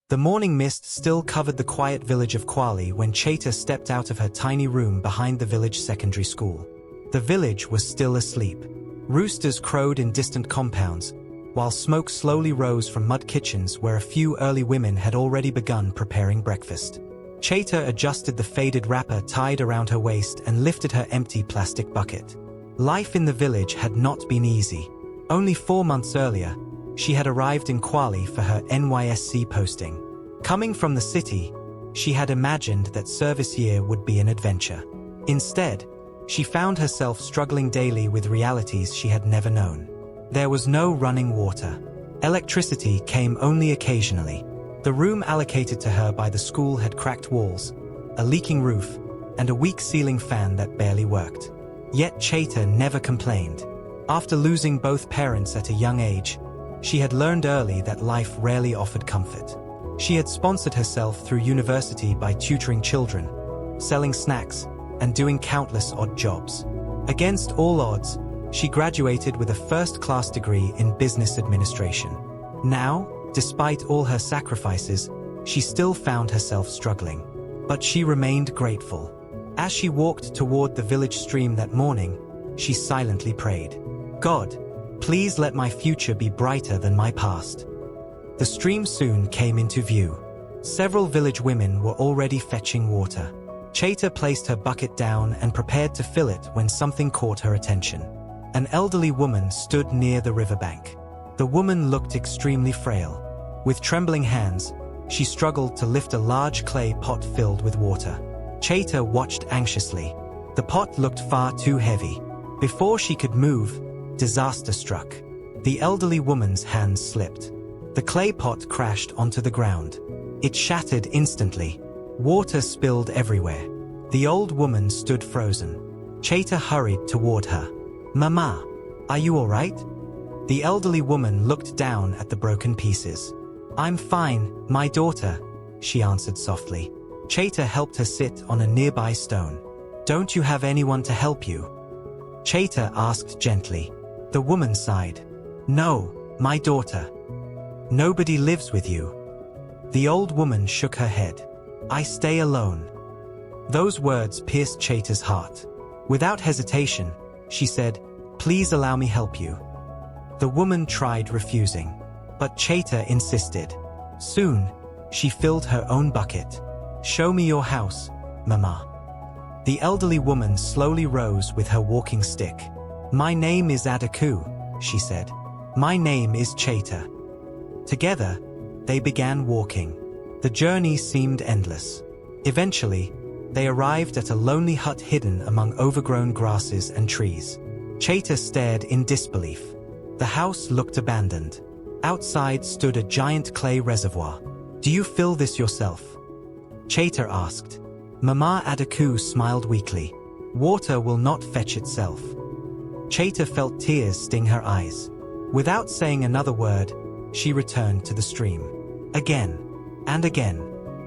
The morning mist still covered the quiet village of Kwali when Cheta stepped out of her tiny room behind the village secondary school. The village was still asleep. Roosters crowed in distant compounds, while smoke slowly rose from mud kitchens where a few early women had already begun preparing breakfast. Cheta adjusted the faded wrapper tied around her waist and lifted her empty plastic bucket. Life in the village had not been easy. Only 4 months earlier, she had arrived in Kwali for her NYSC posting. Coming from the city, she had imagined that service year would be an adventure. Instead, she found herself struggling daily with realities she had never known. There was no running water. Electricity came only occasionally. The room allocated to her by the school had cracked walls, a leaking roof, and a weak ceiling fan that barely worked. Yet Cheta never complained. After losing both parents at a young age, she had learned early that life rarely offered comfort. She had sponsored herself through university by tutoring children, selling snacks, and doing countless odd jobs. Against all odds, she graduated with a first-class degree in business administration. Now, despite all her sacrifices, she still found herself struggling. But she remained grateful. As she walked toward the village stream that morning, she silently prayed, "God, please let my future be brighter than my past." The stream soon came into view. Several village women were already fetching water. Cheta placed her bucket down and prepared to fill it when something caught her attention. An elderly woman stood near the riverbank. The woman looked extremely frail. With trembling hands, she struggled to lift a large clay pot filled with water. Cheta watched anxiously. The pot looked far too heavy. Before she could move, disaster struck. The elderly woman's hands slipped. The clay pot crashed onto the ground. It shattered instantly. Water spilled everywhere. The old woman stood frozen. Cheta hurried toward her. "Mama, are you all right?" The elderly woman looked down at the broken pieces. "I'm fine, my daughter," she answered softly. Cheta helped her sit on a nearby stone. "Don't you have anyone to help you?" Cheta asked gently. The woman sighed. "No, my daughter. Nobody lives with you." The old woman shook her head. "I stay alone." Those words pierced Cheta's heart. Without hesitation, she said, "Please allow me help you." The woman tried refusing, but Cheta insisted. Soon, she filled her own bucket. "Show me your house, Mama." The elderly woman slowly rose with her walking stick. "My name is Adaku," she said. "My name is Cheta." Together, they began walking. The journey seemed endless. Eventually, they arrived at a lonely hut hidden among overgrown grasses and trees. Cheta stared in disbelief. The house looked abandoned. Outside stood a giant clay reservoir. "Do you fill this yourself?" Cheta asked. Mama Adaku smiled weakly. "Water will not fetch itself." Cheta felt tears sting her eyes. Without saying another word, she returned to the stream. Again, and again,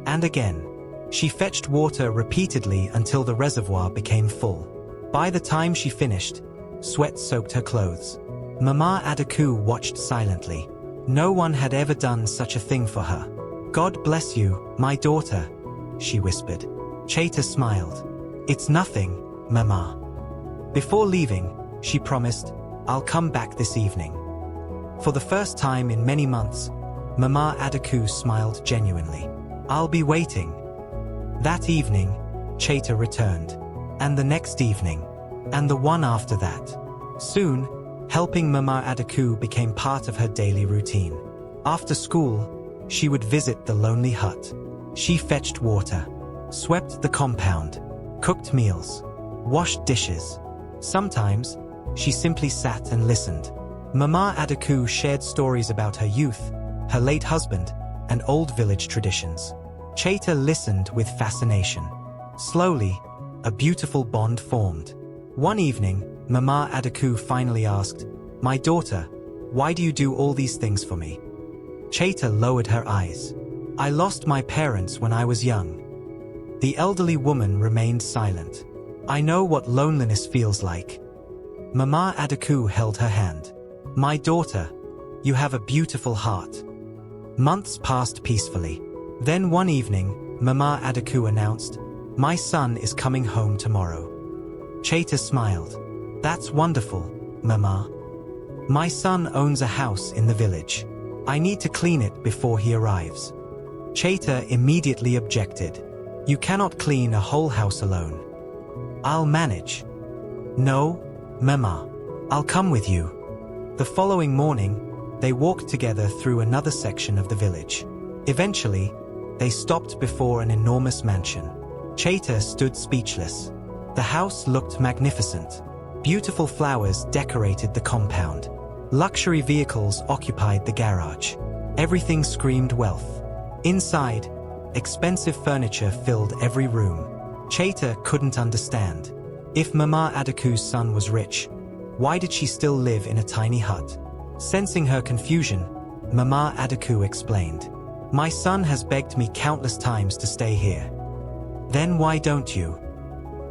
and again. She fetched water repeatedly until the reservoir became full. By the time she finished, sweat soaked her clothes. Mama Adaku watched silently. No one had ever done such a thing for her. "God bless you, my daughter," she whispered. Cheta smiled. "It's nothing, Mama." Before leaving, she promised, "I'll come back this evening." For the first time in many months, Mama Adaku smiled genuinely. "I'll be waiting." That evening, Cheta returned. And the next evening. And the one after that. Soon, helping Mama Adaku became part of her daily routine. After school, she would visit the lonely hut. She fetched water, swept the compound, cooked meals, washed dishes. Sometimes, she simply sat and listened. Mama Adaku shared stories about her youth, her late husband, and old village traditions. Cheta listened with fascination. Slowly, a beautiful bond formed. One evening, Mama Adaku finally asked, "My daughter, why do you do all these things for me?" Cheta lowered her eyes. "I lost my parents when I was young." The elderly woman remained silent. "I know what loneliness feels like." Mama Adaku held her hand. "My daughter, you have a beautiful heart." Months passed peacefully. Then one evening, Mama Adaku announced, "My son is coming home tomorrow." Cheta smiled. "That's wonderful, Mama. My son owns a house in the village. I need to clean it before he arrives." Cheta immediately objected. "You cannot clean a whole house alone. I'll manage." "No, Mama. I'll come with you." The following morning, they walked together through another section of the village. Eventually, they stopped before an enormous mansion. Cheta stood speechless. The house looked magnificent. Beautiful flowers decorated the compound. Luxury vehicles occupied the garage. Everything screamed wealth. Inside, expensive furniture filled every room. Cheta couldn't understand. If Mama Adaku's son was rich, why did she still live in a tiny hut? Sensing her confusion, Mama Adaku explained, "My son has begged me countless times to stay here." "Then why don't you?"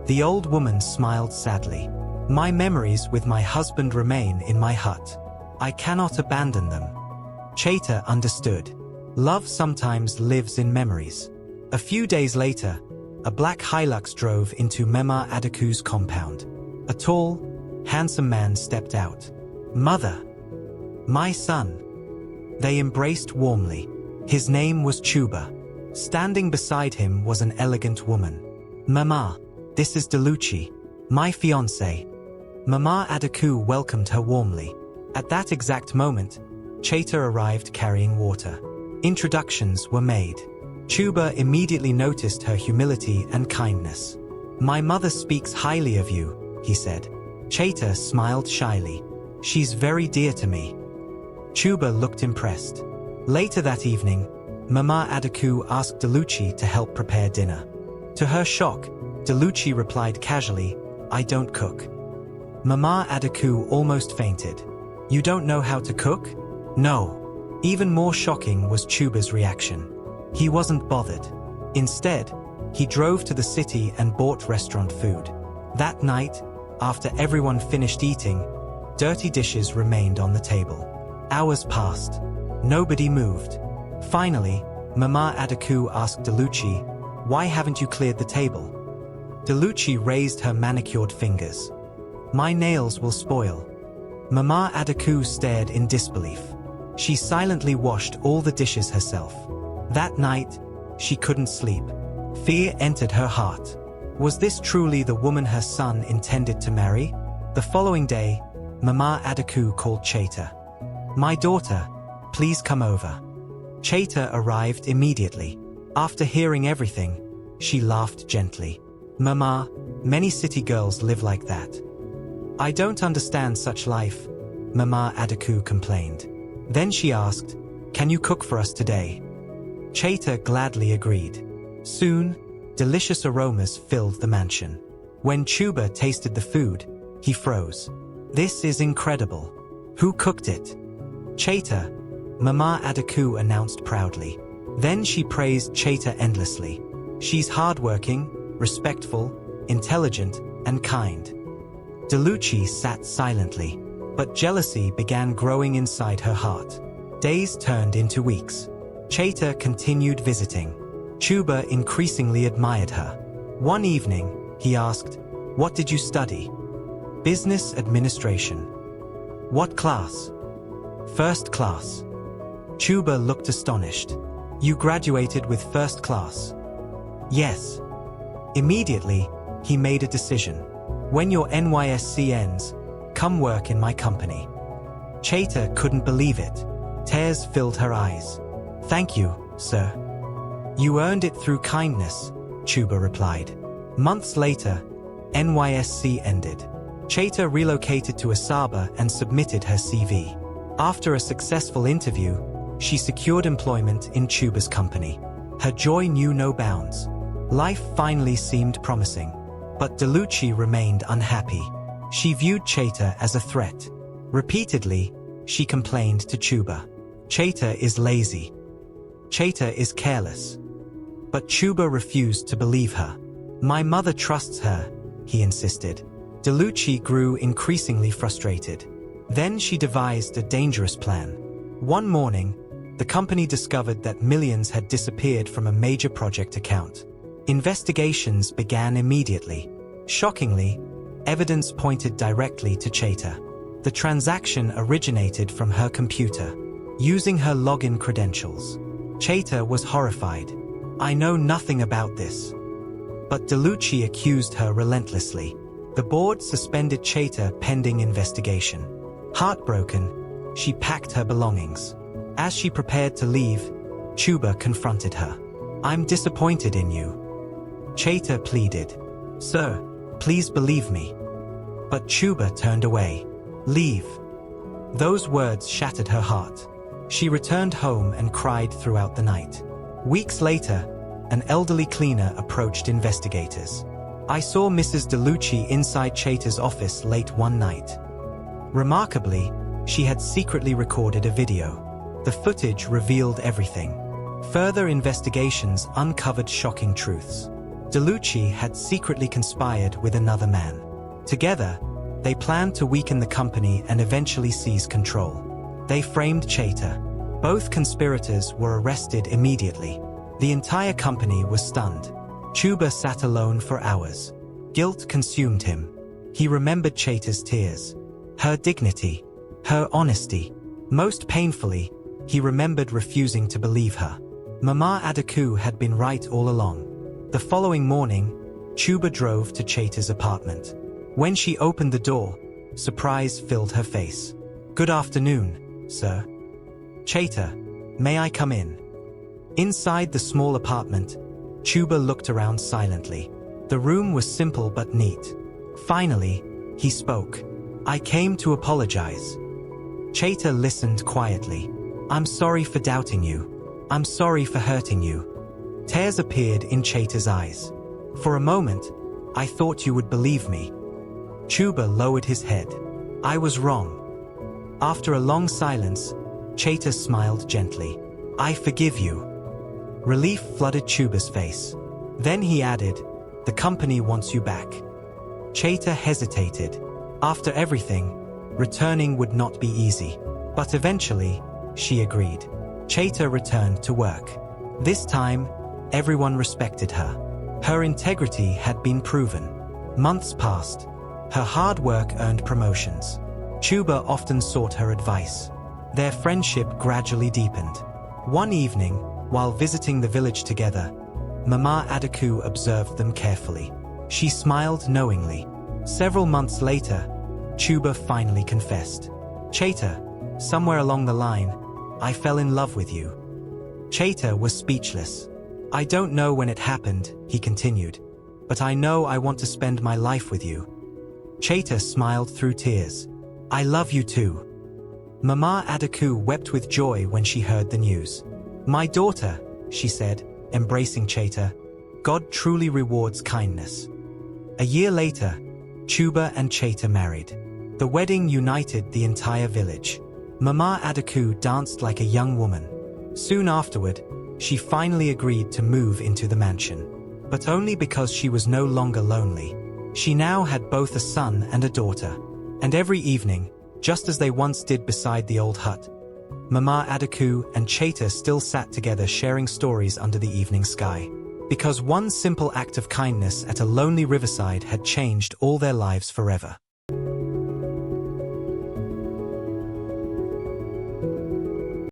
The old woman smiled sadly. "My memories with my husband remain in my hut. I cannot abandon them." Cheta understood. Love sometimes lives in memories. A few days later, a black Hilux drove into Mama Adaku's compound. A tall, handsome man stepped out. "Mother! My son!" They embraced warmly. His name was Chuba. Standing beside him was an elegant woman. "Mama, this is Delucci, my fiancé." Mama Adaku welcomed her warmly. At that exact moment, Cheta arrived carrying water. Introductions were made. Chuba immediately noticed her humility and kindness. "My mother speaks highly of you," he said. Cheta smiled shyly. "She's very dear to me." Chuba looked impressed. Later that evening, Mama Adaku asked Delucci to help prepare dinner. To her shock, Delucci replied casually, "I don't cook." Mama Adaku almost fainted. "You don't know how to cook?" "No." Even more shocking was Chuba's reaction. He wasn't bothered. Instead, he drove to the city and bought restaurant food. That night, after everyone finished eating, dirty dishes remained on the table. Hours passed. Nobody moved. Finally, Mama Adaku asked Delucci, "Why haven't you cleared the table?" Delucci raised her manicured fingers. "My nails will spoil." Mama Adaku stared in disbelief. She silently washed all the dishes herself. That night, she couldn't sleep. Fear entered her heart. Was this truly the woman her son intended to marry? The following day, Mama Adaku called Cheta. "My daughter, please come over." Cheta arrived immediately. After hearing everything, she laughed gently. "Mama, many city girls live like that. I don't understand such life," Mama Adaku complained. Then she asked, "Can you cook for us today?" Cheta gladly agreed. Soon, delicious aromas filled the mansion. When Chuba tasted the food, he froze. "This is incredible. Who cooked it?" "Cheta," Mama Adaku announced proudly. Then she praised Cheta endlessly. "She's hardworking, respectful, intelligent, and kind." Delucci sat silently, but jealousy began growing inside her heart. Days turned into weeks. Cheta continued visiting. Chuba increasingly admired her. One evening, he asked, "What did you study?" "Business administration." "What class?" "First class." Chuba looked astonished. "You graduated with first class?" "Yes." Immediately, he made a decision. "When your NYSC ends, come work in my company." Cheta couldn't believe it. Tears filled her eyes. "Thank you, sir." "You earned it through kindness," Chuba replied. Months later, NYSC ended. Cheta relocated to Asaba and submitted her CV. After a successful interview, she secured employment in Chuba's company. Her joy knew no bounds. Life finally seemed promising. But Delucci remained unhappy. She viewed Cheta as a threat. Repeatedly, she complained to Chuba. "Cheta is lazy. Cheta is careless." But Chuba refused to believe her. "My mother trusts her," he insisted. Delucci grew increasingly frustrated. Then she devised a dangerous plan. One morning, the company discovered that millions had disappeared from a major project account. Investigations began immediately. Shockingly, evidence pointed directly to Cheta. The transaction originated from her computer, using her login credentials. Cheta was horrified. "I know nothing about this." But DeLucci accused her relentlessly. The board suspended Cheta pending investigation. Heartbroken, she packed her belongings. As she prepared to leave, Chuba confronted her. "I'm disappointed in you." Cheta pleaded. "Sir, please believe me." But Chuba turned away. "Leave." Those words shattered her heart. She returned home and cried throughout the night. Weeks later, an elderly cleaner approached investigators. "I saw Mrs. DeLucci inside Cheta's office late one night." Remarkably, she had secretly recorded a video. The footage revealed everything. Further investigations uncovered shocking truths. DeLucci had secretly conspired with another man. Together, they planned to weaken the company and eventually seize control. They framed Cheta. Both conspirators were arrested immediately. The entire company was stunned. Chuba sat alone for hours. Guilt consumed him. He remembered Cheta's tears, her dignity, her honesty. Most painfully, he remembered refusing to believe her. Mama Adaku had been right all along. The following morning, Chuba drove to Cheta's apartment. When she opened the door, surprise filled her face. "Good afternoon, sir." "Cheta, may I come in?" Inside the small apartment, Chuba looked around silently. The room was simple but neat. Finally, he spoke. "I came to apologize." Cheta listened quietly. "I'm sorry for doubting you. I'm sorry for hurting you." Tears appeared in Cheta's eyes. "For a moment, I thought you would believe me." Chuba lowered his head. "I was wrong." After a long silence, Cheta smiled gently. "I forgive you." Relief flooded Chuba's face. Then he added, "The company wants you back." Cheta hesitated. After everything, returning would not be easy. But eventually, she agreed. Cheta returned to work. This time, everyone respected her. Her integrity had been proven. Months passed. Her hard work earned promotions. Chuba often sought her advice. Their friendship gradually deepened. One evening, while visiting the village together, Mama Adaku observed them carefully. She smiled knowingly. Several months later, Chuba finally confessed. "Cheta, somewhere along the line, I fell in love with you." Cheta was speechless. "I don't know when it happened," he continued, "but I know I want to spend my life with you." Cheta smiled through tears. "I love you too." Mama Adaku wept with joy when she heard the news. "My daughter," she said, embracing Cheta, "God truly rewards kindness." A year later, Chuba and Cheta married. The wedding united the entire village. Mama Adaku danced like a young woman. Soon afterward, she finally agreed to move into the mansion. But only because she was no longer lonely. She now had both a son and a daughter. And every evening, just as they once did beside the old hut, Mama Adaku and Cheta still sat together sharing stories under the evening sky. Because one simple act of kindness at a lonely riverside had changed all their lives forever.